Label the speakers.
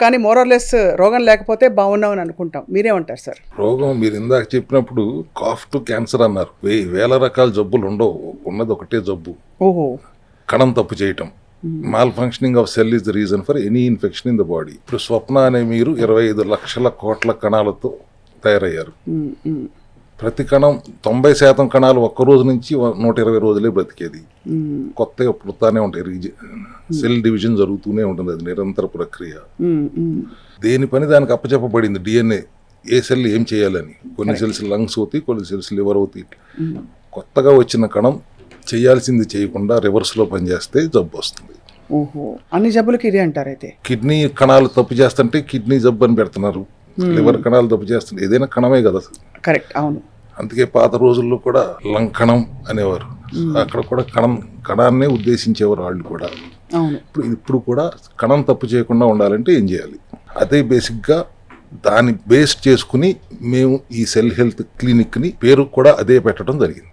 Speaker 1: కానీ మోరర్లెస్ రోగం లేకపోతే బాగున్నామని అనుకుంటాం. మీరేమంటారు సార్?
Speaker 2: రోగం మీరు ఇందాక చెప్పినప్పుడు కాఫ్ టు క్యాన్సర్ అన్నారు. వేల రకాల జబ్బులు ఉండవు, ఉన్నది ఒకటే జబ్బు,
Speaker 1: ఓహో.
Speaker 2: కణం తప్పు చేయటం. Mall functioning of cell is the reason for any infection in the body. ఇప్పుడు స్వప్న అనే మీరు 25 లక్షల కోట్ల కణాలతో తయారయ్యారు. ప్రతి కణం 90% కణాలు ఒక్క రోజు నుంచి 120 రోజులే బ్రతికేది. కొత్తగా పుడతానే ఉంటాయి, సెల్ డివిజన్ జరుగుతూనే ఉంటుంది, అది నిరంతర ప్రక్రియ. దేని పని దానికి అప్పచెప్పబడింది డిఎన్ఏ, ఏ సెల్ ఏం చేయాలని. కొన్ని సెల్స్ లంగ్స్ అవుతాయి, కొన్ని సెల్స్ లివర్ అవుతాయి. కొత్తగా వచ్చిన కణం చేయాల్సింది చేయకుండా రివర్స్లో పనిచేస్తే జబ్బు వస్తుంది.
Speaker 1: ఓహో, అన్ని జబ్బులకి ఇదే అంటారు అయితే.
Speaker 2: కిడ్నీ కణాలు తప్పు చేస్తుంటే కిడ్నీ జబ్బు అని పెడుతున్నారు, లివర్ కణాలు తప్పు చేస్తుంటే ఏదైనా కణమే కదా.
Speaker 1: కరెక్ట్, అవును.
Speaker 2: అందుకే పాత రోజుల్లో కూడా లంగ్ కణం అనేవారు, అక్కడ కూడా కణాన్నే ఉద్దేశించేవారు వాళ్ళు కూడా.
Speaker 1: అవును.
Speaker 2: ఇప్పుడు కూడా కణం తప్పు చేయకుండా ఉండాలంటే ఏం చేయాలి, అదే బేసిక్గా దాన్ని బేస్ చేసుకుని మేము ఈ సెల్ హెల్త్ క్లినిక్ని పేరు కూడా అదే పెట్టడం జరిగింది.